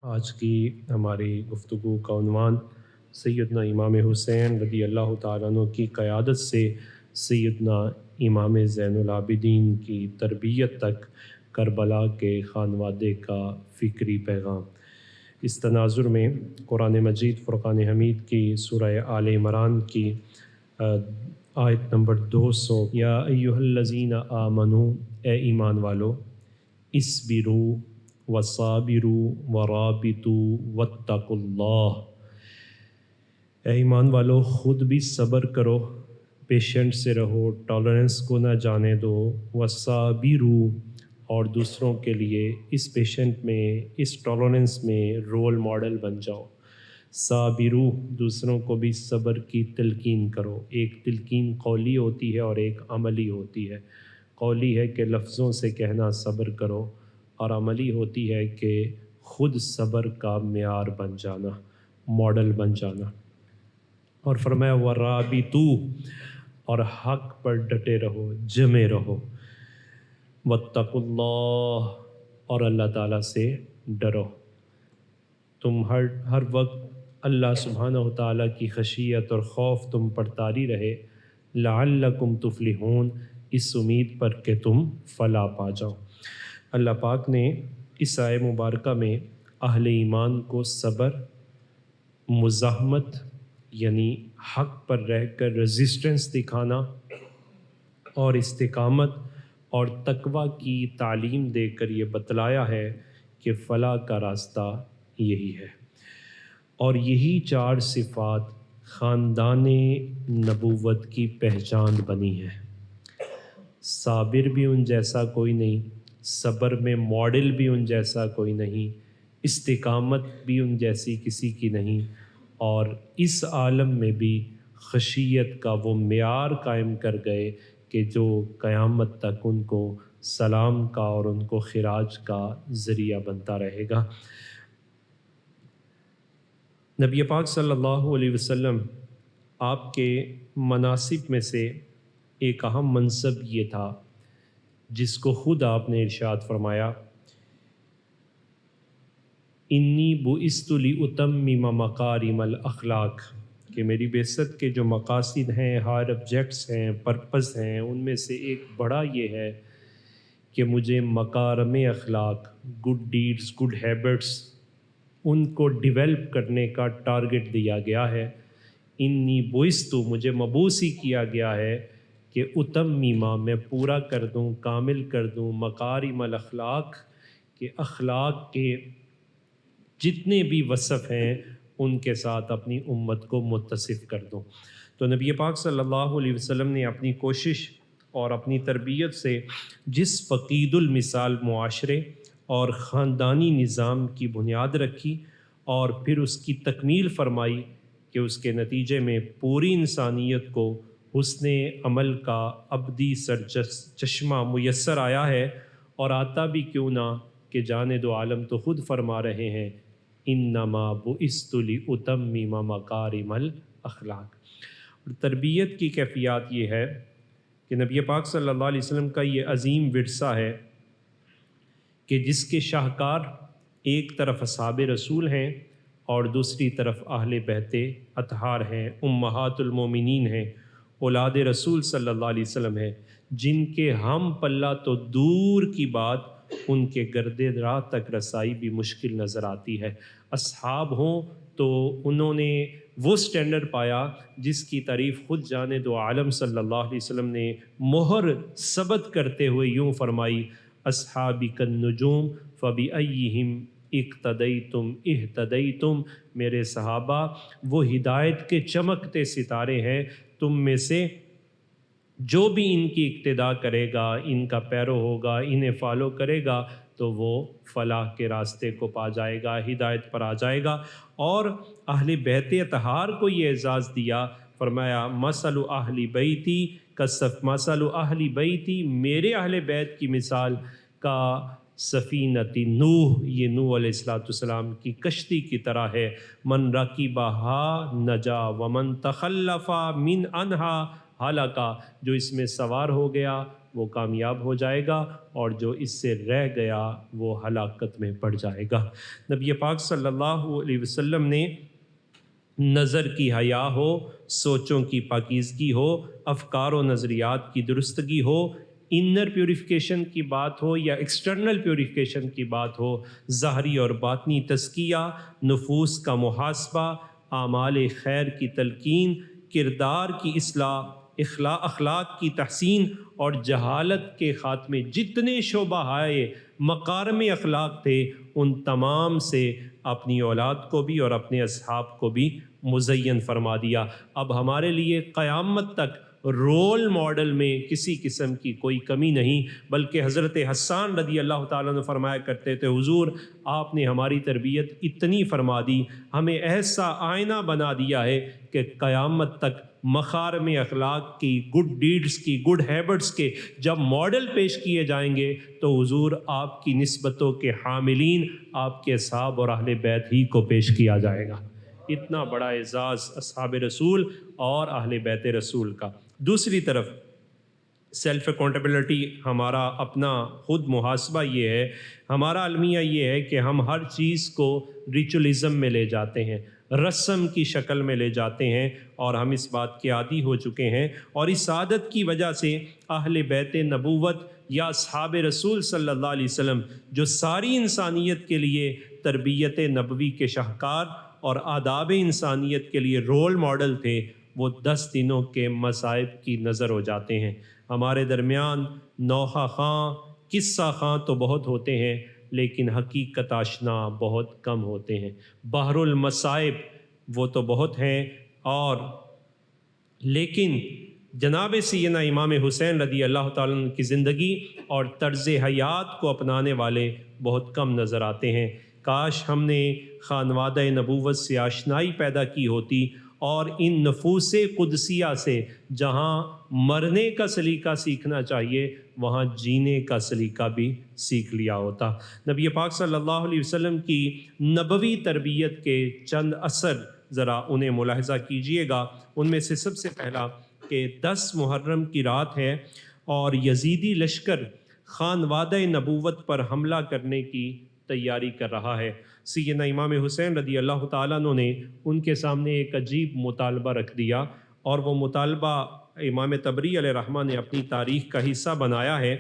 آج کی ہماری گفتگو کا عنوان سیدنا امام حسین رضی اللہ تعالیٰ عنہ کی قیادت سے سیدنا امام زین العابدین کی تربیت تک کربلا کے خانوادے کا فکری پیغام۔ اس تناظر میں قرآن مجید فرقان حمید کی سورہ آل عمران کی آیت نمبر 200 یا ایھا الذین آمنوا، اے ایمان والو، اصبروا وصابروا ورابطوا واتقوا اللہ، اے ایمان والو خود بھی صبر کرو، پیشنٹ سے رہو، ٹالرنس کو نہ جانے دو، وصابروا اور دوسروں کے لیے اس پیشنٹ میں، اس ٹالرنس میں رول ماڈل بن جاؤ۔ صابروا، دوسروں کو بھی صبر کی تلقین کرو۔ ایک تلقین قولی ہوتی ہے اور ایک عملی ہوتی ہے۔ قولی ہے کہ لفظوں سے کہنا صبر کرو، اور عملی ہوتی ہے کہ خود صبر کا معیار بن جانا، ماڈل بن جانا۔ اور فرمایا ورابطوا، اور حق پر ڈٹے رہو، جمے رہو۔ واتقوا اللہ، اور اللہ تعالیٰ سے ڈرو۔ تم ہر وقت اللہ سبحانہ و تعالیٰ کی خشیت اور خوف تم پر طاری رہے، لعلکم تفلحون، اس امید پر کہ تم فلاح پا جاؤ۔ اللہ پاک نے اس آیہ مبارکہ میں اہل ایمان کو صبر، مزاحمت یعنی حق پر رہ کر ریزسٹنس دکھانا، اور استقامت اور تقوی کی تعلیم دے کر یہ بتلایا ہے کہ فلاح کا راستہ یہی ہے۔ اور یہی چار صفات خاندان نبوت کی پہچان بنی ہے۔ صابر بھی ان جیسا کوئی نہیں، صبر میں ماڈل بھی ان جیسا کوئی نہیں، استقامت بھی ان جیسی کسی کی نہیں، اور اس عالم میں بھی خشیت کا وہ معیار قائم کر گئے کہ جو قیامت تک ان کو سلام کا اور ان کو خراج کا ذریعہ بنتا رہے گا۔ نبی پاک صلی اللہ علیہ وسلم، آپ کے مناصب میں سے ایک اہم منصب یہ تھا جس کو خود آپ نے ارشاد فرمایا، انی بعثت لأتمم مکارم الاخلاق، کہ میری بعثت کے جو مقاصد ہیں، ہائر آبجیکٹس ہیں، پرپز ہیں، ان میں سے ایک بڑا یہ ہے کہ مجھے مکارم اخلاق، گڈ ڈیڈز، گڈ ہیبٹس، ان کو ڈیولپ کرنے کا ٹارگٹ دیا گیا ہے۔ انی بعثت، مجھے مبعوث ہی کیا گیا ہے کہ اتممہ، میں پورا کر دوں، کامل کر دوں، مکارم الاخلاق، کہ اخلاق کے جتنے بھی وصف ہیں ان کے ساتھ اپنی امت کو متصف کر دوں۔ تو نبی پاک صلی اللہ علیہ وسلم نے اپنی کوشش اور اپنی تربیت سے جس فقید المثال معاشرے اور خاندانی نظام کی بنیاد رکھی، اور پھر اس کی تکمیل فرمائی کہ اس کے نتیجے میں پوری انسانیت کو حسن عمل کا ابدی چشمہ میسر آیا ہے، اور آتا بھی کیوں نہ کہ جانے دو عالم تو خود فرما رہے ہیں، انما بعثت لأتمم مکارم الاخلاق۔ اور تربیت کی کیفیات یہ ہے کہ نبی پاک صلی اللہ علیہ وسلم کا یہ عظیم ورثہ ہے کہ جس کے شاہکار ایک طرف اصحاب رسول ہیں اور دوسری طرف اہل بیت اطہار ہیں، امہات المومنین ہیں، اولاد رسول صلی اللہ علیہ وسلم ہیں، جن کے ہم پلہ تو دور کی بات، ان کے گرد راہ تک رسائی بھی مشکل نظر آتی ہے۔ اصحاب ہوں تو انہوں نے وہ سٹینڈرڈ پایا جس کی تعریف خود جانے دو عالم صلی اللہ علیہ وسلم نے مہر ثبت کرتے ہوئے یوں فرمائی، اصحابی کالنجوم فبأیہم اقتدیتم اہتدیتم، میرے صحابہ وہ ہدایت کے چمکتے ستارے ہیں، تم میں سے جو بھی ان کی اقتداء کرے گا، ان کا پیرو ہوگا، انہیں فالو کرے گا، تو وہ فلاح کے راستے کو پا جائے گا، ہدایت پر آ جائے گا۔ اور اہل بیت اطہار کو یہ اعزاز دیا، فرمایا مثل اہل بیتی مثل اہل بیتی، میرے اہل بیت کی مثال کا سفینۃ نوح، یہ نوح علیہ السلام کی کشتی کی طرح ہے، من رکبھا نجا ومن تخلف من عنہا ہلاکا، جو اس میں سوار ہو گیا وہ کامیاب ہو جائے گا، اور جو اس سے رہ گیا وہ ہلاکت میں پڑ جائے گا۔ نبی پاک صلی اللہ علیہ وسلم نے نظر کی حیا ہو، سوچوں کی پاکیزگی ہو، افکار و نظریات کی درستگی ہو، انر پیوریفیکیشن کی بات ہو یا ایکسٹرنل پیوریفیکیشن کی بات ہو، ظاہری اور باطنی تزکیہ، نفوس کا محاسبہ، اعمال خیر کی تلقین، کردار کی اصلاح، اخلاق کی تحسین اور جہالت کے خاتمے، جتنے شعبہ مکارم اخلاق تھے ان تمام سے اپنی اولاد کو بھی اور اپنے اصحاب کو بھی مزین فرما دیا۔ اب ہمارے لیے قیامت تک رول ماڈل میں کسی قسم کی کوئی کمی نہیں، بلکہ حضرت حسان رضی اللہ تعالیٰ عنہ فرمایا کرتے تھے، حضور آپ نے ہماری تربیت اتنی فرما دی، ہمیں ایسا آئینہ بنا دیا ہے کہ قیامت تک مکارم اخلاق کی، گڈ ڈیڈز کی، گڈ ہیبٹس کے جب ماڈل پیش کیے جائیں گے تو حضور آپ کی نسبتوں کے حاملین آپ کے اصحاب اور اہل بیت ہی کو پیش کیا جائے گا۔ اتنا بڑا اعزاز اصحاب رسول اور اہل بیت رسول کا۔ دوسری طرف سیلف اکاؤنٹیبلٹی، ہمارا اپنا خود محاسبہ یہ ہے، ہمارا المیہ یہ ہے کہ ہم ہر چیز کو ریچولیزم میں لے جاتے ہیں، رسم کی شکل میں لے جاتے ہیں، اور ہم اس بات کے عادی ہو چکے ہیں، اور اس عادت کی وجہ سے اہل بیت نبوت یا اصحاب رسول صلی اللہ علیہ وسلم جو ساری انسانیت کے لیے تربیت نبوی کے شاہکار اور آداب انسانیت کے لیے رول ماڈل تھے، وہ 10 دنوں کے مصائب کی نظر ہو جاتے ہیں۔ ہمارے درمیان نوحہ خواں، قصہ خواں تو بہت ہوتے ہیں، لیکن حقیقت آشنا بہت کم ہوتے ہیں۔ بحر المصائب وہ تو بہت ہیں، اور لیکن جناب سیدنا امام حسین رضی اللہ تعالیٰ عنہ کی زندگی اور طرز حیات کو اپنانے والے بہت کم نظر آتے ہیں۔ کاش ہم نے خانوادہ نبوت سے آشنائی پیدا کی ہوتی، اور ان نفوس قدسیہ سے جہاں مرنے کا سلیقہ سیکھنا چاہیے وہاں جینے کا سلیقہ بھی سیکھ لیا ہوتا۔ نبی پاک صلی اللہ علیہ وسلم کی نبوی تربیت کے چند اثر ذرا انہیں ملاحظہ کیجئے گا۔ ان میں سے سب سے پہلا کہ 10 محرم کی رات ہے اور یزیدی لشکر خانوادہ نبوت پر حملہ کرنے کی تیاری کر رہا ہے۔ سیدنا امام حسین رضی اللہ تعالیٰ عنہ نے ان کے سامنے ایک عجیب مطالبہ رکھ دیا، اور وہ مطالبہ امام طبری علیہ رحمہ نے اپنی تاریخ کا حصہ بنایا ہے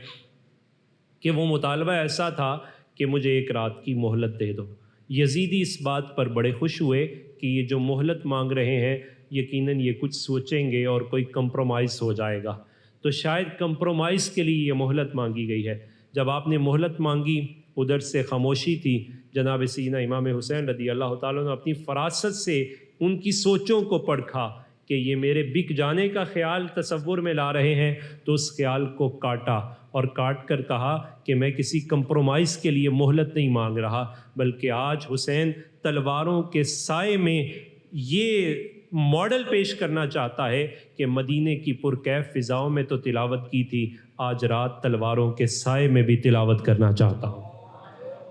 کہ وہ مطالبہ ایسا تھا کہ مجھے ایک رات کی مہلت دے دو۔ یزیدی اس بات پر بڑے خوش ہوئے کہ یہ جو مہلت مانگ رہے ہیں یقیناً یہ کچھ سوچیں گے اور کوئی کمپرومائز ہو جائے گا، تو شاید کمپرومائز کے لیے یہ مہلت مانگی گئی ہے۔ جب آپ نے مہلت مانگی ادھر سے خاموشی تھی۔ جناب سیدنا امام حسین رضی اللہ تعالیٰ نے اپنی فراست سے ان کی سوچوں کو پرکھا کہ یہ میرے بک جانے کا خیال تصور میں لا رہے ہیں، تو اس خیال کو کاٹا اور کاٹ کر کہا کہ میں کسی کمپرومائز کے لیے مہلت نہیں مانگ رہا، بلکہ آج حسین تلواروں کے سائے میں یہ ماڈل پیش کرنا چاہتا ہے کہ مدینے کی پرکیف فضاؤں میں تو تلاوت کی تھی، آج رات تلواروں کے سائے میں بھی تلاوت کرنا چاہتا ہوں۔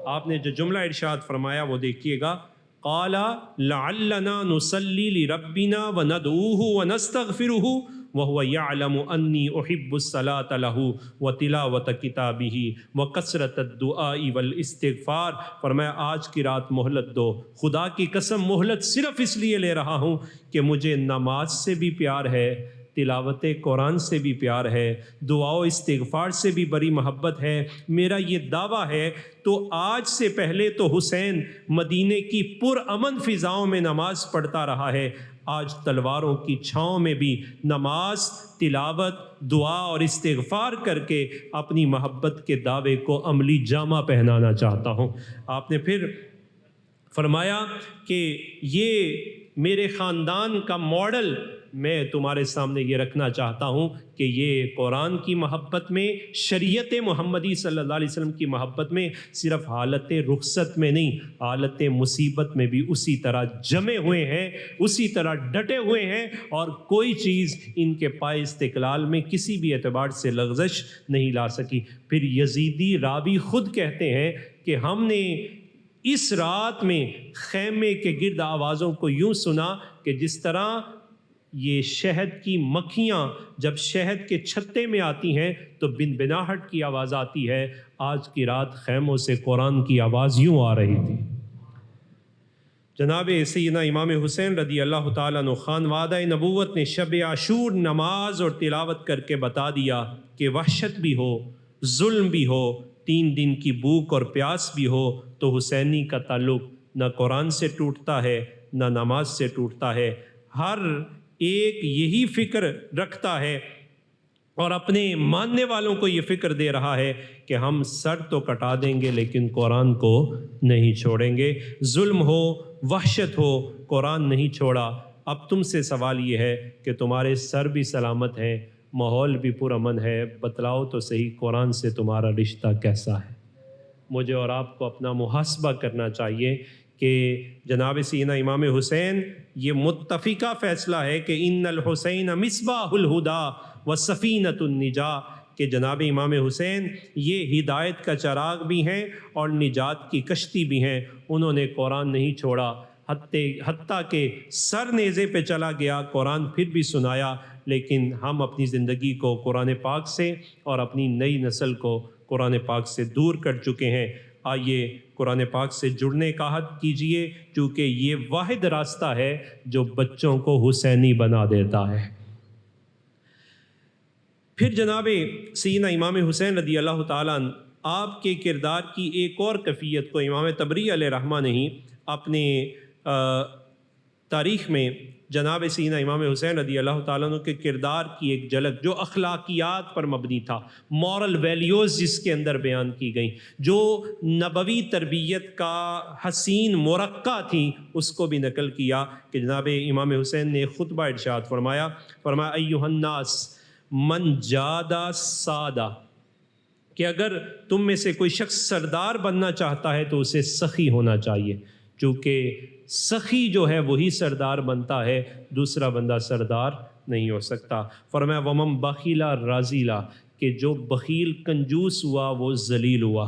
آپ نے جو جملہ ارشاد فرمایا وہ دیکھیے گا، قال لعلنا نصلی لربنا وندعوه ونستغفره وهو يعلم انی احب الصلاة له وتلاوة کتابه وکثرة الدعاء والاستغفار۔ فرمایا آج کی رات مہلت دو، خدا کی قسم مہلت صرف اس لیے لے رہا ہوں کہ مجھے نماز سے بھی پیار ہے، تلاوت قرآن سے بھی پیار ہے، دعا و استغفار سے بھی بڑی محبت ہے، میرا یہ دعویٰ ہے۔ تو آج سے پہلے تو حسین مدینے کی پرامن فضاؤں میں نماز پڑھتا رہا ہے، آج تلواروں کی چھاؤں میں بھی نماز، تلاوت، دعا اور استغفار کر کے اپنی محبت کے دعوے کو عملی جامہ پہنانا چاہتا ہوں۔ آپ نے پھر فرمایا کہ یہ میرے خاندان کا ماڈل میں تمہارے سامنے یہ رکھنا چاہتا ہوں کہ یہ قرآن کی محبت میں، شریعت محمدی صلی اللہ علیہ وسلم کی محبت میں صرف حالت رخصت میں نہیں، حالت مصیبت میں بھی اسی طرح جمے ہوئے ہیں، اسی طرح ڈٹے ہوئے ہیں، اور کوئی چیز ان کے پائے استقلال میں کسی بھی اعتبار سے لغزش نہیں لا سکی۔ پھر یزیدی راوی خود کہتے ہیں کہ ہم نے اس رات میں خیمے کے گرد آوازوں کو یوں سنا کہ جس طرح یہ شہد کی مکھیاں جب شہد کے چھتے میں آتی ہیں تو بن بناہٹ کی آواز آتی ہے. آج کی رات خیموں سے قرآن کی آواز یوں آ رہی تھی. جناب سیدنا امام حسین رضی اللہ تعالیٰ عنہ خانوادہ نبوت نے شب عاشور نماز اور تلاوت کر کے بتا دیا کہ وحشت بھی ہو، ظلم بھی ہو، 3 دن کی بھوک اور پیاس بھی ہو تو حسینی کا تعلق نہ قرآن سے ٹوٹتا ہے نہ نماز سے ٹوٹتا ہے. ہر ایک یہی فکر رکھتا ہے اور اپنے ماننے والوں کو یہ فکر دے رہا ہے کہ ہم سر تو کٹا دیں گے لیکن قرآن کو نہیں چھوڑیں گے. ظلم ہو، وحشت ہو، قرآن نہیں چھوڑا. اب تم سے سوال یہ ہے کہ تمہارے سر بھی سلامت ہیں، ماحول بھی پرامن ہے، بتلاؤ تو صحیح قرآن سے تمہارا رشتہ کیسا ہے؟ مجھے اور آپ کو اپنا محاسبہ کرنا چاہیے کہ جناب سیدنا امام حسین یہ متفقہ فیصلہ ہے کہ ان الحسین مصباح الہدی و سفینۃ النجاہ، کہ جناب امام حسین یہ ہدایت کا چراغ بھی ہیں اور نجات کی کشتی بھی ہیں. انہوں نے قرآن نہیں چھوڑا، حتیٰ کہ سر نیزے پہ چلا گیا، قرآن پھر بھی سنایا. لیکن ہم اپنی زندگی کو قرآن پاک سے اور اپنی نئی نسل کو قرآن پاک سے دور کر چکے ہیں. آئیے قرآن پاک سے جڑنے کا عہد کیجئے، چونکہ یہ واحد راستہ ہے جو بچوں کو حسینی بنا دیتا ہے. پھر جناب سیدنا امام حسین رضی اللہ تعالیٰ عنہ آپ کے کردار کی ایک اور کیفیت کو امام طبری علیہ رحمہ نے ہی اپنے تاریخ میں جناب سیدنا امام حسین رضی اللہ تعالیٰ عنہ کے کردار کی ایک جھلک جو اخلاقیات پر مبنی تھا، مورل ویلیوز جس کے اندر بیان کی گئیں، جو نبوی تربیت کا حسین مرقع تھی، اس کو بھی نقل کیا کہ جناب امام حسین نے خطبہ ارشاد فرمایا ایھا الناس من جادہ سادہ، کہ اگر تم میں سے کوئی شخص سردار بننا چاہتا ہے تو اسے سخی ہونا چاہیے، چونکہ سخی جو ہے وہی سردار بنتا ہے، دوسرا بندہ سردار نہیں ہو سکتا. فرمایا ومن بخیلا رازیلا، کہ جو بخیل کنجوس ہوا وہ ذلیل ہوا.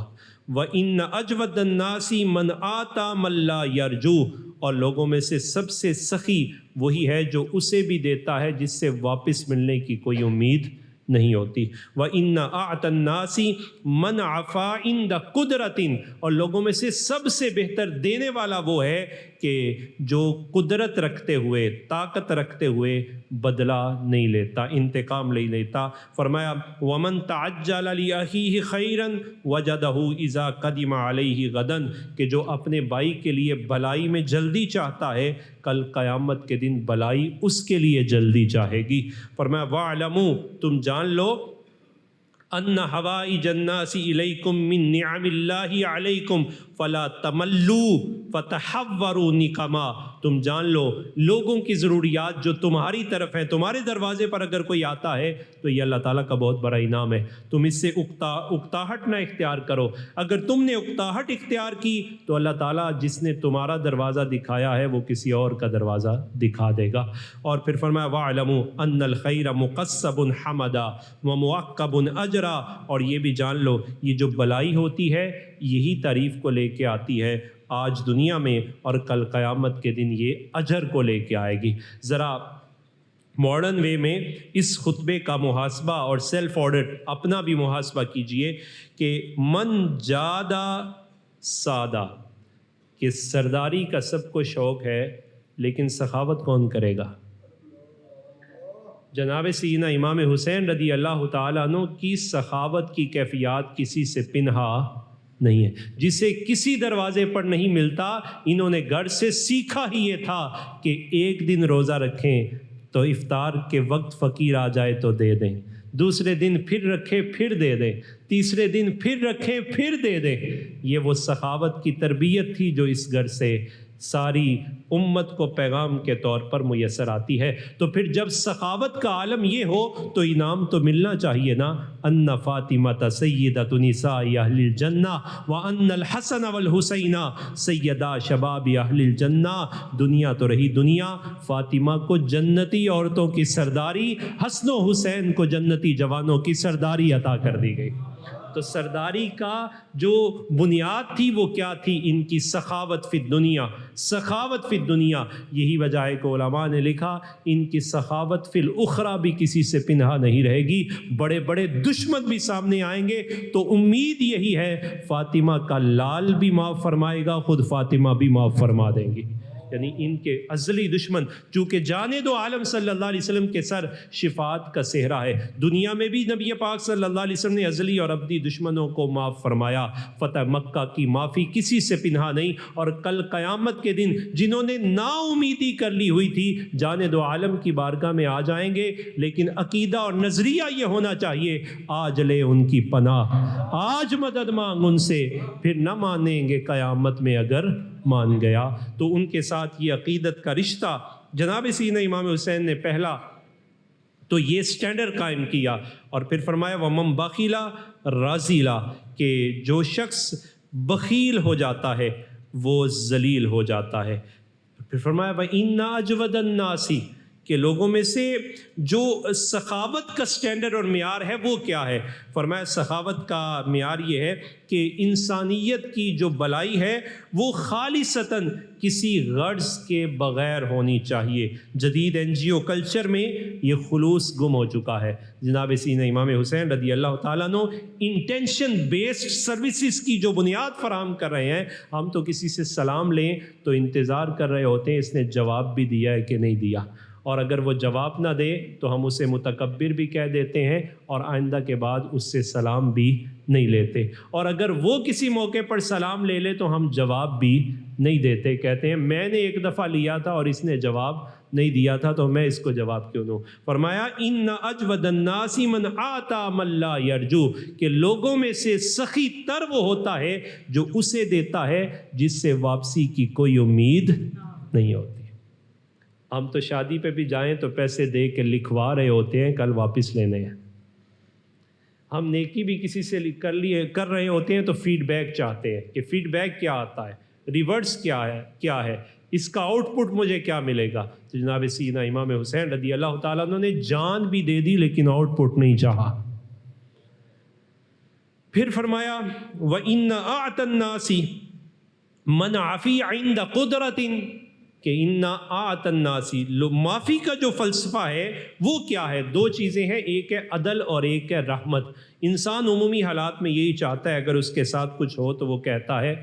وَإِنَّ أَجْوَدَ النَّاسِ مَنْ آتَى مَنْ لَا يَرْجُو، اور لوگوں میں سے سب سے سخی وہی ہے جو اسے بھی دیتا ہے جس سے واپس ملنے کی کوئی امید نہیں ہوتی. وَإِنَّ أَعْتَى النَّاسِ مَنْ عَفَا عِنْدَ قُدْرَةٍ، اور لوگوں میں سے سب سے بہتر دینے والا وہ ہے کہ جو قدرت رکھتے ہوئے، طاقت رکھتے ہوئے بدلہ نہیں لیتا، انتقام نہیں لیتا. فرمایا وَمَنْ تَعَجَّلَ لِأَخِيهِ خَيْرًا وَجَدَهُ إِذَا قَدِمَ عَلَيْهِ غَدًا، کہ جو اپنے بھائی کے لیے بھلائی میں جلدی چاہتا ہے، کل قیامت کے دن بھلائی اس کے لیے جلدی چاہے گی. فرمایا وَاعْلَمُوا، تم جان لو، ان حوائج الناس الیکم من نعم اللہ علیکم فلا تملوا فتحوروا نقما، تم جان لو لوگوں کی ضروریات جو تمہاری طرف ہیں، تمہارے دروازے پر اگر کوئی آتا ہے تو یہ اللہ تعالیٰ کا بہت بڑا انعام ہے. تم اس سے اکتاہٹ نہ اختیار کرو. اگر تم نے اکتاہٹ اختیار کی تو اللہ تعالیٰ جس نے تمہارا دروازہ دکھایا ہے وہ کسی اور کا دروازہ دکھا دے گا. اور پھر فرمایا وَاعْلَمُوا أَنَّ الْخَيْرَ مُقَصَّبٌ حَمَدًا وَمُعَقَّبٌ أَجْرًا، اور یہ بھی جان لو یہ جو بلائی ہوتی ہے یہی تعریف کو لے کے آتی ہے آج دنیا میں، اور کل قیامت کے دن یہ اجر کو لے کے آئے گی. ذرا ماڈرن وے میں اس خطبے کا محاسبہ اور سیلف آڈٹ اپنا بھی محاسبہ کیجئے کہ من جادہ سادہ، کہ سرداری کا سب کو شوق ہے لیکن سخاوت کون کرے گا؟ جناب سیدنا امام حسین رضی اللہ تعالیٰ عنہ کی سخاوت کی کیفیات کسی سے پنہا نہیں ہے، جسے کسی دروازے پر نہیں ملتا. انہوں نے گھر سے سیکھا ہی یہ تھا کہ ایک دن روزہ رکھیں تو افطار کے وقت فقیر آ جائے تو دے دیں، دوسرے دن پھر رکھیں پھر دے دیں، تیسرے دن پھر رکھیں پھر دے دیں. یہ وہ سخاوت کی تربیت تھی جو اس گھر سے ساری امت کو پیغام کے طور پر میسر آتی ہے. تو پھر جب سخاوت کا عالم یہ ہو تو انعام تو ملنا چاہیے نا. ان فاطمہ سیدۃ نساء اہل الجنہ وان الحسن والحسین سیدا شباب اہل الجنہ. دنیا تو رہی دنیا، فاطمہ کو جنتی عورتوں کی سرداری، حسن و حسین کو جنتی جوانوں کی سرداری عطا کر دی گئی. تو سرداری کا جو بنیاد تھی وہ کیا تھی؟ ان کی سخاوت فی الدنیا، سخاوت فی الدنیا. یہی وجہ ہے کہ علماء نے لکھا ان کی سخاوت فی الاخرى بھی کسی سے پنہا نہیں رہے گی. بڑے بڑے دشمن بھی سامنے آئیں گے تو امید یہی ہے فاطمہ کا لال بھی معاف فرمائے گا، خود فاطمہ بھی معاف فرما دیں گی. یعنی ان کے ازلی دشمن، چونکہ جانے دو عالم صلی اللہ علیہ وسلم کے سر شفاعت کا صحرا ہے، دنیا میں بھی نبی پاک صلی اللہ علیہ وسلم نے ازلی اور ابدی دشمنوں کو معاف فرمایا. فتح مکہ کی معافی کسی سے پنہا نہیں. اور کل قیامت کے دن جنہوں نے نا امیدی کر لی ہوئی تھی جانے دو عالم کی بارگاہ میں آ جائیں گے، لیکن عقیدہ اور نظریہ یہ ہونا چاہیے آج لے ان کی پناہ، آج مدد مانگ ان سے، پھر نہ مانیں گے قیامت میں اگر مان گیا. تو ان کے ساتھ یہ عقیدت کا رشتہ جناب سیدنا امام حسین نے پہلا تو یہ سٹینڈرڈ قائم کیا. اور پھر فرمایا وَمَن بَخِلَ رَذِلَ، کہ جو شخص بخیل ہو جاتا ہے وہ ذلیل ہو جاتا ہے. پھر فرمایا وَإِنَّ أَجْوَدَ النَّاسِ، کہ لوگوں میں سے جو سخاوت کا سٹینڈرڈ اور معیار ہے وہ کیا ہے؟ فرمایا سخاوت کا معیار یہ ہے کہ انسانیت کی جو بلائی ہے وہ خالصتاً کسی غرض کے بغیر ہونی چاہیے. جدید این جی او کلچر میں یہ خلوص گم ہو چکا ہے. جناب سیدنا امام حسین رضی اللہ تعالیٰ عنہ انٹینشن بیسڈ سروسز کی جو بنیاد فراہم کر رہے ہیں. ہم تو کسی سے سلام لیں تو انتظار کر رہے ہوتے ہیں اس نے جواب بھی دیا ہے کہ نہیں دیا، اور اگر وہ جواب نہ دے تو ہم اسے متکبر بھی کہہ دیتے ہیں اور آئندہ کے بعد اس سے سلام بھی نہیں لیتے. اور اگر وہ کسی موقع پر سلام لے لے تو ہم جواب بھی نہیں دیتے، کہتے ہیں میں نے ایک دفعہ لیا تھا اور اس نے جواب نہیں دیا تھا تو میں اس کو جواب کیوں دوں. فرمایا ان اجود الناس من آتا من لا یرجو، کہ لوگوں میں سے سخی تر وہ ہوتا ہے جو اسے دیتا ہے جس سے واپسی کی کوئی امید نہیں ہوتی. ہم تو شادی پہ بھی جائیں تو پیسے دے کے لکھوا رہے ہوتے ہیں کل واپس لینے ہیں. ہم نیکی بھی کسی سے کر رہے ہوتے ہیں تو فیڈ بیک چاہتے ہیں کہ فیڈ بیک کیا آتا ہے، ریورس کیا ہے، اس کا آؤٹ پٹ مجھے کیا ملے گا. تو جناب سیدنا امام حسین رضی اللہ تعالیٰ عنہ نے جان بھی دے دی لیکن آؤٹ پٹ نہیں چاہا. پھر فرمایا وَإِنَّ أَعْتَ النَّاسِ مَنْ عَفِيَ عِنْدَ قُدْرَةٍ، کہ ان آت الناسی، معافی کا جو فلسفہ ہے وہ کیا ہے؟ دو چیزیں ہیں، ایک ہے عدل اور ایک ہے رحمت. انسان عمومی حالات میں یہی چاہتا ہے اگر اس کے ساتھ کچھ ہو تو وہ کہتا ہے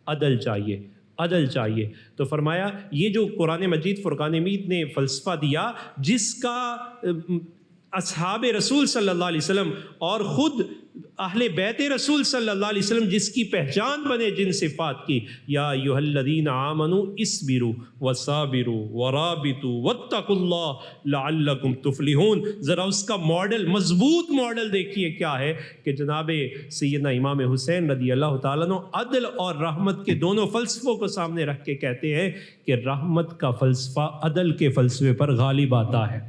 عدل چاہیے، عدل چاہیے. تو فرمایا یہ جو قرآن مجید فرقان حمید نے فلسفہ دیا جس کا اصحاب رسول صلی اللہ علیہ وسلم اور خود اہل بیت رسول صلی اللہ علیہ وسلم جس کی پہچان بنے جن صفات کی، یا ایھا الذین آمنوا اصبروا وصابروا ورابطوا واتقوا اللہ لعلکم تفلحون. ذرا اس کا ماڈل، مضبوط ماڈل دیکھیے کیا ہے کہ جناب سیدنا امام حسین رضی اللہ تعالیٰ عنہ عدل اور رحمت کے دونوں فلسفوں کو سامنے رکھ کے کہتے ہیں کہ رحمت کا فلسفہ عدل کے فلسفے پر غالب آتا ہے.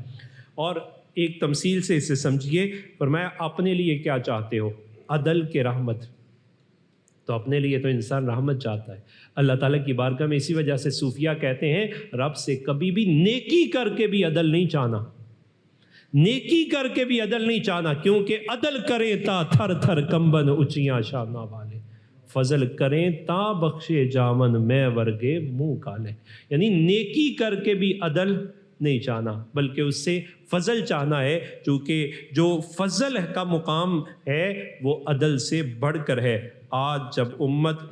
اور ایک تمثیل سے اسے سمجھیے. فرمایا اپنے لیے کیا چاہتے ہو؟ عدل کے رحمت. تو اپنے لیے تو انسان رحمت چاہتا ہے. اللہ تعالیٰ کی بارگاہ میں اسی وجہ سے صوفیہ کہتے ہیں رب سے کبھی بھی نیکی کر کے بھی عدل نہیں چاہنا، نیکی کر کے بھی عدل نہیں چاہنا، کیونکہ عدل کریں تا تھر تھر کمبن اچیاں شانہ والے، فضل کریں تا بخشے جامن میں ورگے منہ کالے. یعنی نیکی کر کے بھی عدل نہیں چاہنا بلکہ اس سے فضل چاہنا ہے، چونکہ جو فضل کا مقام ہے وہ عدل سے بڑھ کر ہے. آج جب امت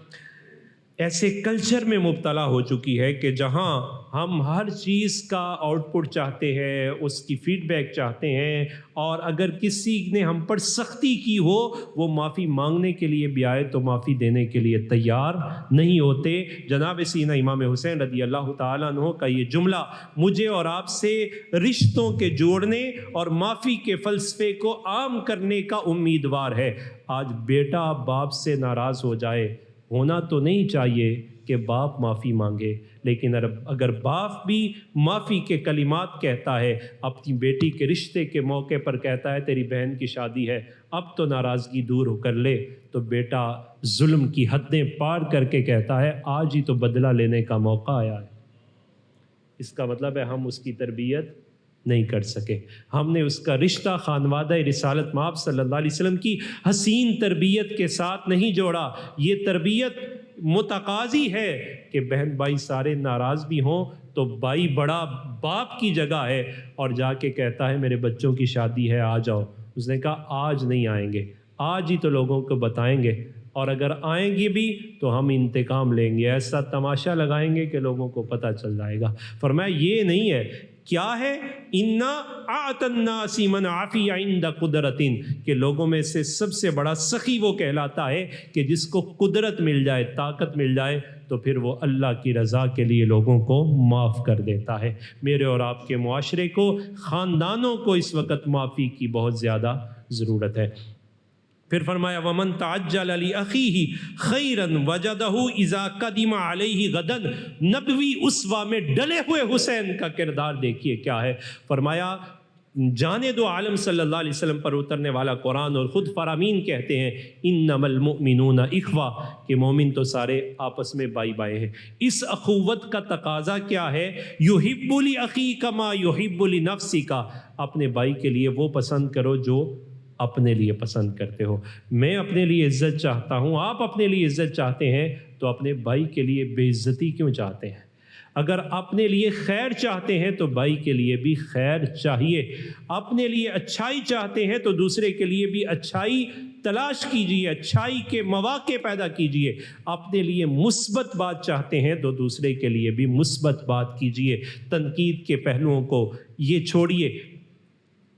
ایسے کلچر میں مبتلا ہو چکی ہے کہ جہاں ہم ہر چیز کا آؤٹ پٹ چاہتے ہیں، اس کی فیڈ بیک چاہتے ہیں، اور اگر کسی نے ہم پر سختی کی ہو وہ معافی مانگنے کے لیے بھی آئے تو معافی دینے کے لیے تیار نہیں ہوتے. جناب سیدنا امام حسین رضی اللہ تعالیٰ عنہ کا یہ جملہ مجھے اور آپ سے رشتوں کے جوڑنے اور معافی کے فلسفے کو عام کرنے کا امیدوار ہے. آج بیٹا باپ سے ناراض ہو جائے، ہونا تو نہیں چاہیے کہ باپ معافی مانگے، لیکن اگر باپ بھی معافی کے کلمات کہتا ہے، اپنی بیٹی کے رشتے کے موقع پر کہتا ہے تیری بہن کی شادی ہے اب تو ناراضگی دور ہو کر لے، تو بیٹا ظلم کی حدیں پار کر کے کہتا ہے آج ہی تو بدلہ لینے کا موقع آیا ہے. اس کا مطلب ہے ہم اس کی تربیت نہیں کر سکے۔ ہم نے اس کا رشتہ خانوادہ رسالت مآب صلی اللہ علیہ وسلم کی حسین تربیت کے ساتھ نہیں جوڑا۔ یہ تربیت متقاضی ہے کہ بہن بھائی سارے ناراض بھی ہوں تو بھائی بڑا باپ کی جگہ ہے اور جا کے کہتا ہے میرے بچوں کی شادی ہے آ جاؤ۔ اس نے کہا آج نہیں آئیں گے، آج ہی تو لوگوں کو بتائیں گے، اور اگر آئیں گے بھی تو ہم انتقام لیں گے، ایسا تماشا لگائیں گے کہ لوگوں کو پتہ چل جائے گا۔ فرمایا یہ نہیں ہے، کیا ہے؟ اِنَّا أَعْطَى النَّاسِ مَنْ عَفِيَ عِنْدَ قُدْرَةٍ، کہ لوگوں میں سے سب سے بڑا سخی وہ کہلاتا ہے کہ جس کو قدرت مل جائے، طاقت مل جائے، تو پھر وہ اللہ کی رضا کے لیے لوگوں کو معاف کر دیتا ہے۔ میرے اور آپ کے معاشرے کو، خاندانوں کو اس وقت معافی کی بہت زیادہ ضرورت ہے۔ پھر فرمایا وَمَن تَعَجَّلَ لِأَخِيهِ خَيْرًا وَجَدَهُ إِذَا قَدِمَ عَلَيْهِ غَدًا۔ نبوی اسوہ میں ڈلے ہوئے حسین کا کردار دیکھیے کیا ہے۔ فرمایا جانے دو عالم صلی اللہ علیہ وسلم پر اترنے والا قرآن اور خود فرامین کہتے ہیں انما المؤمنون اخوہ، کہ مومن تو سارے آپس میں بھائی بھائی ہیں۔ اس اخوت کا تقاضا کیا ہے؟ یحب لأخیک ما یحب لنفسک، اپنے بھائی کے لیے وہ پسند کرو جو اپنے لیے پسند کرتے ہو۔ میں اپنے لیے عزت چاہتا ہوں، آپ اپنے لیے عزت چاہتے ہیں، تو اپنے بھائی کے لیے بے عزتی کیوں چاہتے ہیں؟ اگر اپنے لیے خیر چاہتے ہیں تو بھائی کے لیے بھی خیر چاہیے۔ اپنے لیے اچھائی چاہتے ہیں تو دوسرے کے لیے بھی اچھائی تلاش کیجیے، اچھائی کے مواقع پیدا کیجیے۔ اپنے لیے مثبت بات چاہتے ہیں تو دوسرے کے لیے بھی مثبت بات کیجیے۔ تنقید کے پہلوؤں کو یہ چھوڑیے۔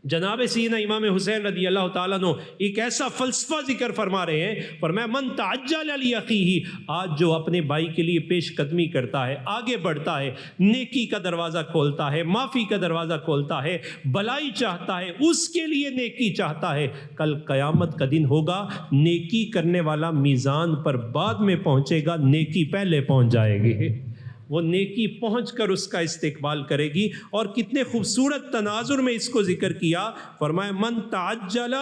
جناب سیدنا امام حسین رضی اللہ تعالیٰ عنہ ایک ایسا فلسفہ ذکر فرما رہے ہیں، فرمایا من تعجل لأخیہ، آج جو اپنے بھائی کے لیے پیش قدمی کرتا ہے، آگے بڑھتا ہے، نیکی کا دروازہ کھولتا ہے، معافی کا دروازہ کھولتا ہے، بلائی چاہتا ہے، اس کے لیے نیکی چاہتا ہے، کل قیامت کا دن ہوگا، نیکی کرنے والا میزان پر بعد میں پہنچے گا، نیکی پہلے پہنچ جائے گی۔ وہ نیکی پہنچ کر اس کا استقبال کرے گی۔ اور کتنے خوبصورت تناظر میں اس کو ذکر کیا، فرمایا من تعجل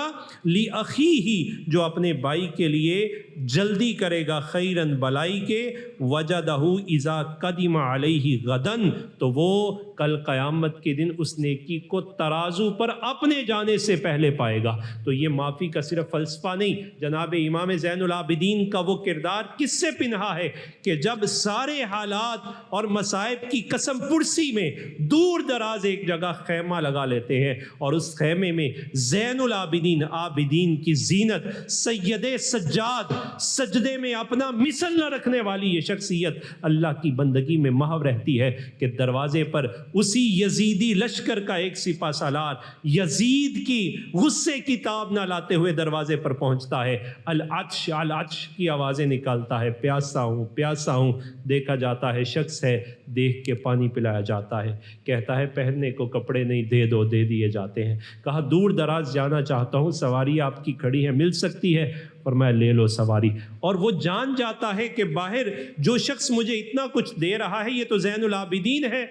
لأخیہ، جو اپنے بھائی کے لیے جلدی کرے گا خیرن بلائی کے، وجدہ اذا قدم علیہ غدن، تو وہ کل قیامت کے دن اس نیکی کو ترازو پر اپنے جانے سے پہلے پائے گا۔ تو یہ معافی کا صرف فلسفہ نہیں، جناب امام زین العابدین کا وہ کردار کس سے پنہا ہے کہ جب سارے حالات اور مصائب کی قسم پرسی میں دور دراز ایک جگہ خیمہ لگا لیتے ہیں، اور اس خیمے میں زین العابدین عابدین کی زینت، سید سجاد، سجدے میں اپنا مثل نہ رکھنے والی یہ شخصیت اللہ کی بندگی میں محو رہتی ہے، کہ دروازے پر اسی یزیدی لشکر کا ایک سپہ سالار یزید کی غصے کی تاب نہ لاتے ہوئے دروازے پر پہنچتا ہے، العطش العطش کی آوازیں نکالتا ہے، پیاسا ہوں پیاسا ہوں، دیکھا جاتا ہے شخص ہے، دیکھ کے پانی پلایا جاتا ہے، کہتا ہے پہننے کو کپڑے نہیں، دے دو، دے دیے جاتے ہیں۔ کہا دور دراز جانا چاہتا ہوں، سواری آپ کی کھڑی ہے، مل سکتی ہے؟ فرمایا لے لو سواری۔ اور وہ جان جاتا ہے کہ باہر جو شخص مجھے اتنا کچھ دے رہا ہے یہ تو زین العابدین ہے۔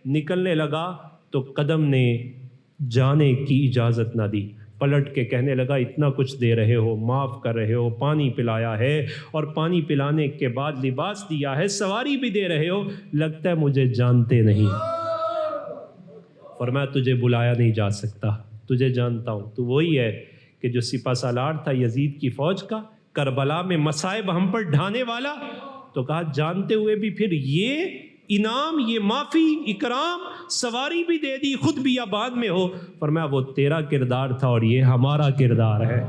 نکلنے لگا تو قدم نے جانے کی اجازت نہ دی، پلٹ کے کہنے لگا اتنا کچھ دے رہے ہو، معاف کر رہے ہو، پانی پلایا ہے، اور پانی پلانے کے بعد لباس دیا ہے، سواری بھی دے رہے ہو، لگتا ہے مجھے جانتے نہیں۔ فرمایا تجھے بلایا نہیں جا سکتا، تجھے جانتا ہوں، تو وہی ہے کہ جو سپہ سالار تھا یزید کی فوج کا، کربلا میں مصائب ہم پر ڈھانے والا۔ تو کہا جانتے ہوئے بھی پھر یہ انعام، یہ معافی، اکرام، سواری بھی دے دی، خود بھی آباد میں ہو۔ فرمایا وہ تیرا کردار تھا اور یہ ہمارا کردار ہے،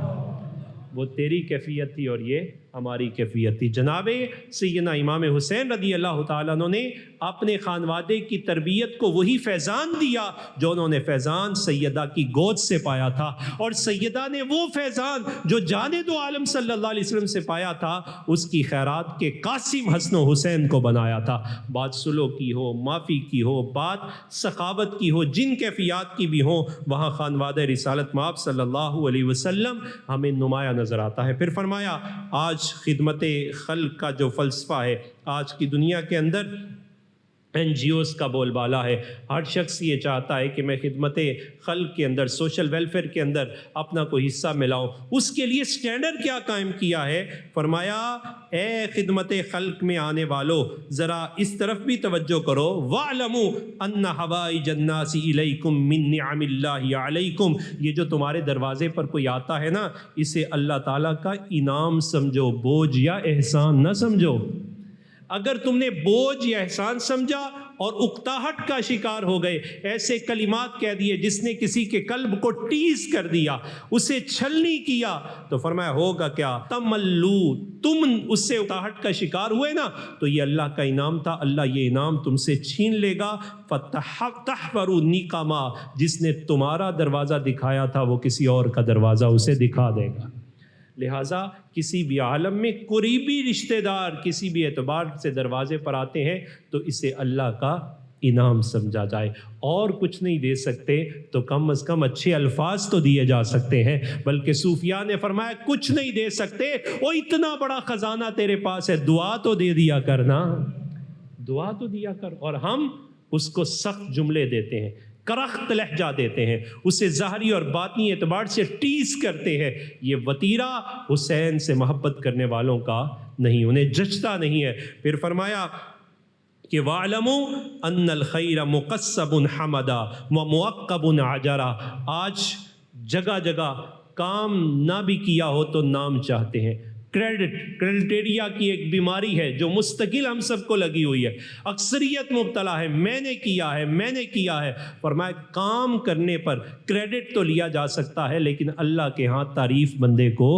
وہ تیری کیفیت تھی اور یہ ہماری کیفیت تھی۔ جناب سیدنا امام حسین رضی اللہ تعالیٰ عنہ نے اپنے خانوادے کی تربیت کو وہی فیضان دیا جو انہوں نے فیضان سیدہ کی گود سے پایا تھا، اور سیدہ نے وہ فیضان جو جانے دو عالم صلی اللہ علیہ وسلم سے پایا تھا، اس کی خیرات کے قاسم حسن و حسین کو بنایا تھا۔ بات سلو کی ہو، معافی کی ہو، بات سخاوت کی ہو، جن کیفیات کی بھی ہو، وہاں خانوادہ رسالت مآب صلی اللہ علیہ وسلم ہمیں نمایاں نظر آتا ہے۔ پھر فرمایا آج خدمت خلق کا جو فلسفہ ہے، آج کی دنیا کے اندر NGOs کا بول بالا ہے، ہر شخص یہ چاہتا ہے کہ میں خدمت خلق کے اندر، سوشل ویلفیئر کے اندر اپنا کوئی حصہ ملاؤں۔ اس کے لیے سٹینڈرڈ کیا قائم کیا ہے؟ فرمایا اے خدمت خلق میں آنے والو، ذرا اس طرف بھی توجہ کرو، وَاعْلَمُوا أَنَّ حَوَائِجَ النَّاسِ إِلَيْكُمْ مِن نِعَمِ اللَّهِ عَلَيْكُمْ۔ یہ جو تمہارے دروازے پر کوئی آتا ہے نا، اسے اللہ تعالیٰ کا انعام سمجھو، بوجھ یا احسان نہ سمجھو۔ اگر تم نے بوجھ یا احسان سمجھا اور اکتاہٹ کا شکار ہو گئے، ایسے کلمات کہہ دیے جس نے کسی کے قلب کو ٹیز کر دیا، اسے چھلنی کیا، تو فرمایا ہوگا کیا؟ تملو، تم اس سے اکتاہٹ کا شکار ہوئے نا، تو یہ اللہ کا انعام تھا، اللہ یہ انعام تم سے چھین لے گا۔ فتحفروا نقما، جس نے تمہارا دروازہ دکھایا تھا وہ کسی اور کا دروازہ اسے دکھا دے گا۔ لہٰذا کسی بھی عالم میں قریبی رشتہ دار کسی بھی اعتبار سے دروازے پر آتے ہیں تو اسے اللہ کا انعام سمجھا جائے، اور کچھ نہیں دے سکتے تو کم از کم اچھے الفاظ تو دیے جا سکتے ہیں۔ بلکہ صوفیاء نے فرمایا کچھ نہیں دے سکتے، وہ اتنا بڑا خزانہ تیرے پاس ہے، دعا تو دے دیا کرنا، دعا تو دیا کر۔ اور ہم اس کو سخت جملے دیتے ہیں، کرخت لہجہ دیتے ہیں، اسے ظاہری اور باطنی اعتبار سے ٹیز کرتے ہیں۔ یہ وتیرہ حسین سے محبت کرنے والوں کا نہیں، انہیں جچتا نہیں ہے۔ پھر فرمایا کہ وَاعْلَمُوا أَنَّ الْخَيْرَ مُقَصَّبٌ حَمَدًا وَمُعَقَّبٌ عَجَرًا۔ آج جگہ جگہ کام نہ بھی کیا ہو تو نام چاہتے ہیں۔ کریڈٹیریا کی ایک بیماری ہے جو مستقل ہم سب کو لگی ہوئی ہے، اکثریت مبتلا ہے، میں نے کیا ہے، میں نے کیا ہے۔ فرمایا کام کرنے پر کریڈٹ تو لیا جا سکتا ہے، لیکن اللہ کے ہاں تعریف بندے کو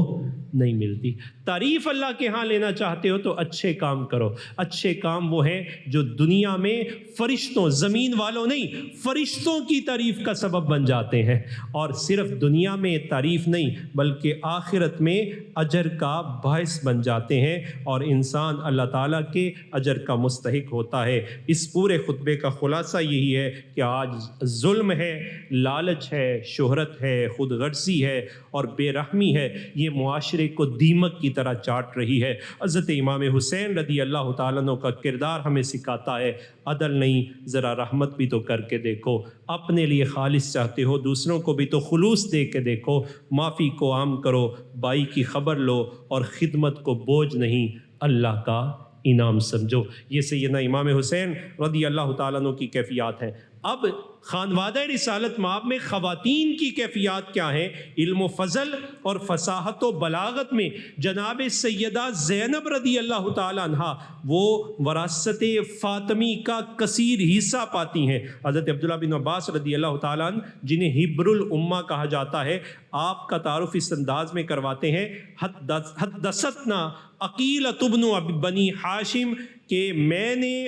نہیں ملتی۔ تعریف اللہ کے ہاں لینا چاہتے ہو تو اچھے کام کرو۔ اچھے کام وہ ہیں جو دنیا میں فرشتوں، زمین والوں نہیں، فرشتوں کی تعریف کا سبب بن جاتے ہیں، اور صرف دنیا میں تعریف نہیں بلکہ آخرت میں اجر کا باعث بن جاتے ہیں، اور انسان اللہ تعالیٰ کے اجر کا مستحق ہوتا ہے۔ اس پورے خطبے کا خلاصہ یہی ہے کہ آج ظلم ہے، لالچ ہے، شہرت ہے، خود غرضی ہے اور بے رحمی ہے، یہ معاشرے کو دیمک کی طرح چاٹ رہی ہے۔ حضرت امام حسین رضی اللہ تعالیٰ عنہ کا کردار ہمیں سکھاتا ہے، عدل نہیں، ذرا رحمت بھی تو کر کے دیکھو۔ اپنے لیے خالص چاہتے ہو، دوسروں کو بھی تو خلوص دے کے دیکھو۔ معافی کو عام کرو، بائی کی خبر لو، اور خدمت کو بوجھ نہیں اللہ کا انعام سمجھو۔ یہ سیدنا امام حسین رضی اللہ تعالیٰ عنہ کی کیفیات ہیں۔ اب خانوادہ رسالت مآب میں خواتین کی کیفیات کیا ہیں؟ علم و فضل اور فصاحت و بلاغت میں جناب سیدہ زینب رضی اللہ تعالیٰ عنہ وہ وراثت فاطمی کا کثیر حصہ پاتی ہیں۔ حضرت عبداللہ بن عباس رضی اللہ تعالیٰ عنہ جنہیں حبر الامہ کہا جاتا ہے، آپ کا تعارف اس انداز میں کرواتے ہیں، حدثتنا عقیلۃ بن بنی ہاشم، کہ میں نے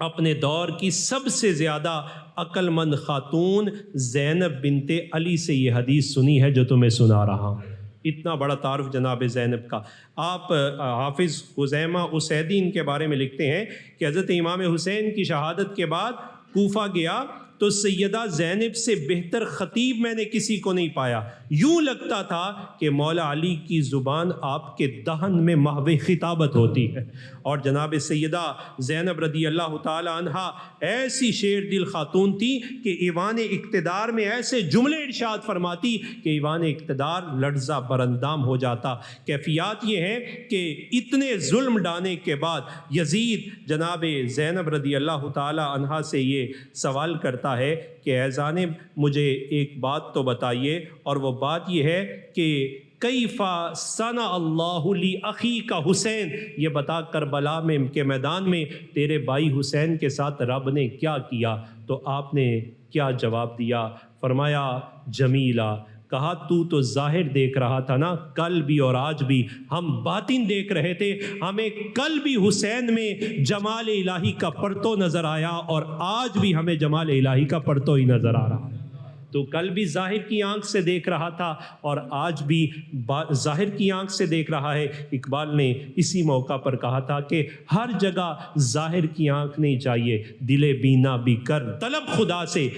اپنے دور کی سب سے زیادہ عقل مند خاتون زینب بنت علی سے یہ حدیث سنی ہے جو تمہیں سنا رہا ہوں۔ اتنا بڑا تعارف جناب زینب کا۔ آپ حافظ خزیمہ اسیدی ان کے بارے میں لکھتے ہیں کہ حضرت امام حسین کی شہادت کے بعد کوفہ گیا تو سیدہ زینب سے بہتر خطیب میں نے کسی کو نہیں پایا، یوں لگتا تھا کہ مولا علی کی زبان آپ کے دہن میں محو خطابت ہوتی ہے۔ اور جناب سیدہ زینب رضی اللہ تعالی عنہ ایسی شیر دل خاتون تھی کہ ایوان اقتدار میں ایسے جملے ارشاد فرماتی کہ ایوان اقتدار لرزہ برندام ہو جاتا۔ کیفیات یہ ہیں کہ اتنے ظلم ڈانے کے بعد یزید جناب زینب رضی اللہ تعالی عنہ سے یہ سوال کرتا ہے کہ اے زینب مجھے ایک بات تو بتائیے، اور وہ بات یہ ہے کہ کیفا ثنا اللہ لی اخی کا حسین، یہ بتا کربلا میں کے میدان میں تیرے بھائی حسین کے ساتھ رب نے کیا کیا؟ تو آپ نے کیا جواب دیا؟ فرمایا جمیلہ، کہا تو ظاہر دیکھ رہا تھا نا، کل بھی اور آج بھی ہم باطن دیکھ رہے تھے، ہمیں کل بھی حسین میں جمال الہی کا پرتو نظر آیا اور آج بھی ہمیں جمال الہی کا پرتو ہی نظر آ رہا ہے۔ تو کل بھی ظاہر کی آنکھ سے دیکھ رہا تھا اور آج بھی ظاہر کی آنکھ سے دیکھ رہا ہے۔ اقبال نے اسی موقع پر کہا تھا کہ ہر جگہ ظاہر کی آنکھ نہیں چاہیے، دل بینا بھی کر طلب خدا سے،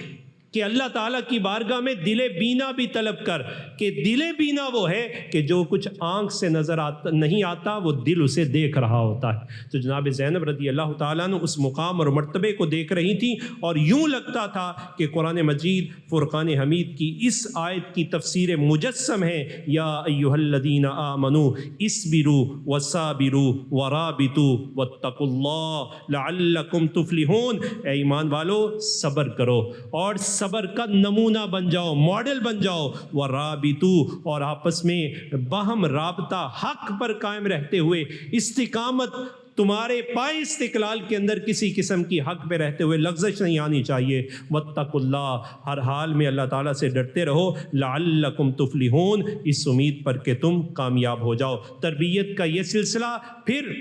کہ اللہ تعالیٰ کی بارگاہ میں دل بینا بھی طلب کر، کہ دل بینا وہ ہے کہ جو کچھ آنکھ سے نظر نہیں آتا وہ دل اسے دیکھ رہا ہوتا ہے۔ تو جناب زینب رضی اللہ تعالیٰ عنہ اس مقام اور مرتبے کو دیکھ رہی تھی، اور یوں لگتا تھا کہ قرآن مجید فرقان حمید کی اس آیت کی تفسیر مجسم ہے، یا ایھا الذین آمنوا اصبروا وصابروا ورابطوا واتقوا اللہ لعلکم تفلحون۔ اے ایمان والو، صبر کرو اور صبر کا نمونہ بن جاؤ، ماڈل بن جاؤ، ورابطوا، اور آپس میں باہم رابطہ حق پر قائم رہتے ہوئے، استقامت تمہارے پائے استقلال کے اندر کسی قسم کی حق پہ رہتے ہوئے لغزش نہیں آنی چاہیے۔ واتقوا اللہ، ہر حال میں اللہ تعالیٰ سے ڈرتے رہو، لعلکم تفلحون، اس امید پر کہ تم کامیاب ہو جاؤ۔ تربیت کا یہ سلسلہ پھر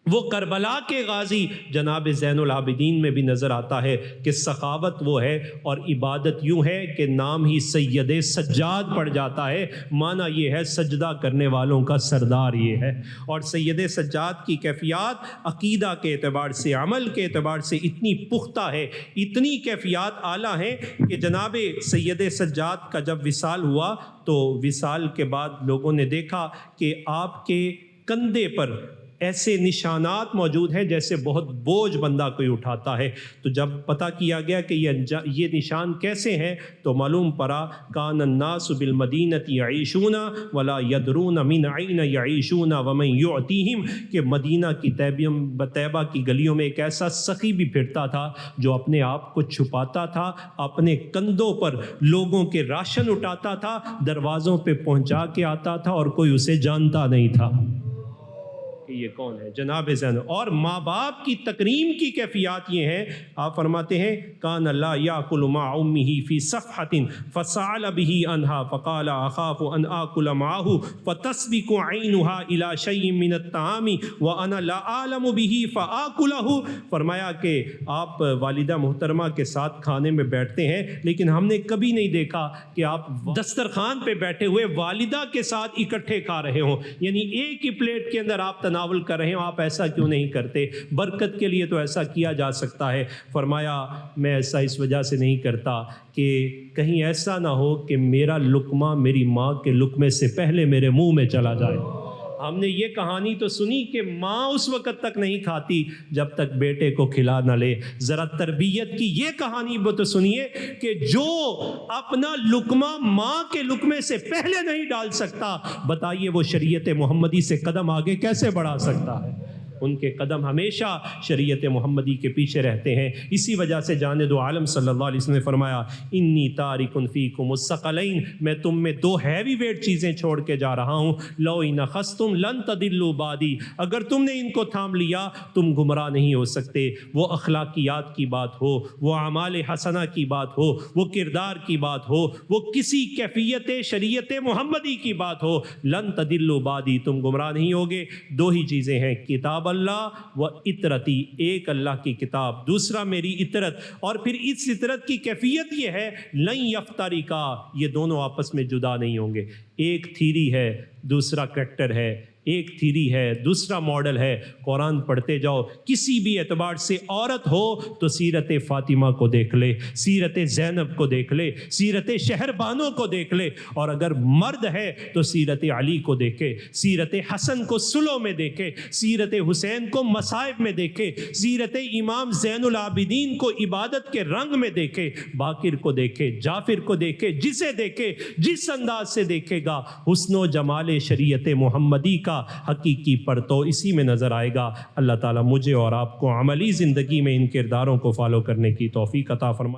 وہ کربلا کے غازی جناب زین العابدین میں بھی نظر آتا ہے کہ سخاوت وہ ہے، اور عبادت یوں ہے کہ نام ہی سید سجاد پڑ جاتا ہے، معنی یہ ہے سجدہ کرنے والوں کا سردار یہ ہے۔ اور سید سجاد کی کیفیات عقیدہ کے اعتبار سے، عمل کے اعتبار سے اتنی پختہ ہے، اتنی کیفیات اعلیٰ ہیں کہ جناب سید سجاد کا جب وصال ہوا تو وصال کے بعد لوگوں نے دیکھا کہ آپ کے کندھے پر ایسے نشانات موجود ہیں جیسے بہت بوجھ بندہ کوئی اٹھاتا ہے۔ تو جب پتہ کیا گیا کہ یہ نشان کیسے ہیں تو معلوم پڑا کان الناس بالمدینۃ یعیشون ولا یدرون من عین یعیشون ومن یعطیہم، کہ مدینہ کی طیبہ کی گلیوں میں ایک ایسا سخی بھی پھرتا تھا جو اپنے آپ کو چھپاتا تھا، اپنے کندھوں پر لوگوں کے راشن اٹھاتا تھا، دروازوں پہ پہنچا کے آتا تھا اور کوئی اسے جانتا نہیں تھا کہ یہ کون ہے، جناب زین۔ اور ماں باپ کی تکریم کی کیفیات یہ ہیں، آپ فرماتے ہیں کان اللہ یاکل مع امہ فی صفحۃ فسأل به عنها فقال اخاف ان آکل معه فتسبق عینها الى شیء من الطعام وانا لا اعلم به فآکلہ۔ فرمایا کہ آپ والدہ محترمہ کے ساتھ کھانے میں بیٹھتے ہیں، لیکن ہم نے کبھی نہیں دیکھا کہ آپ دسترخوان پہ بیٹھے ہوئے والدہ کے ساتھ اکٹھے کھا رہے ہوں، یعنی ایک ہی پلیٹ کے اندر آپ تناول کر رہے ہوں، آپ ایسا کیوں نہیں کرتے؟ برکت کے لیے تو ایسا کیا جا سکتا ہے۔ فرمایا میں ایسا اس وجہ سے نہیں کرتا کہ کہیں ایسا نہ ہو کہ میرا لقمہ میری ماں کے لقمے سے پہلے میرے منہ میں چلا جائے۔ ہم نے یہ کہانی تو سنی کہ ماں اس وقت تک نہیں کھاتی جب تک بیٹے کو کھلا نہ لے، ذرا تربیت کی یہ کہانی وہ تو سنیے کہ جو اپنا لقمہ ماں کے لقمے سے پہلے نہیں ڈال سکتا، بتائیے وہ شریعت محمدی سے قدم آگے کیسے بڑھا سکتا ہے؟ ان کے قدم ہمیشہ شریعت محمدی کے پیچھے رہتے ہیں۔ اسی وجہ سے جانے دو عالم صلی اللہ علیہ وسلم نے فرمایا انی تارک فیکم الثقلین، میں تم میں دو ہیوی ویٹ چیزیں چھوڑ کے جا رہا ہوں، لو ان اخذتم لن تضلوا بعدی، اگر تم نے ان کو تھام لیا تم گمراہ نہیں ہو سکتے۔ وہ اخلاقیات کی بات ہو، وہ اعمال حسنہ کی بات ہو، وہ کردار کی بات ہو، وہ کسی کیفیت شریعت محمدی کی بات ہو، لن تضلوا بعدی، تم گمراہ نہیں ہوگے۔ دو ہی چیزیں ہیں، کتاب اللہ و اطرتی، ایک اللہ کی کتاب، دوسرا میری اطرت۔ اور پھر اس اطرت کی کیفیت یہ ہے لن یفترقا، یہ دونوں آپس میں جدا نہیں ہوں گے۔ ایک تھیری ہے، دوسرا کریکٹر ہے، ایک تھیری ہے، دوسرا ماڈل ہے۔ قرآن پڑھتے جاؤ، کسی بھی اعتبار سے عورت ہو تو سیرت فاطمہ کو دیکھ لے، سیرت زینب کو دیکھ لے، سیرت شہربانوں کو دیکھ لے، اور اگر مرد ہے تو سیرت علی کو دیکھے، سیرت حسن کو سلو میں دیکھے، سیرت حسین کو مصائب میں دیکھے، سیرت امام زین العابدین کو عبادت کے رنگ میں دیکھے، باقر کو دیکھے، جعفر کو دیکھے، جسے دیکھے جس انداز سے دیکھے گا حسن و جمال شریعت محمدی کا حقیقی پرتو اسی میں نظر آئے گا۔ اللہ تعالیٰ مجھے اور آپ کو عملی زندگی میں ان کرداروں کو فالو کرنے کی توفیق عطا فرمائے۔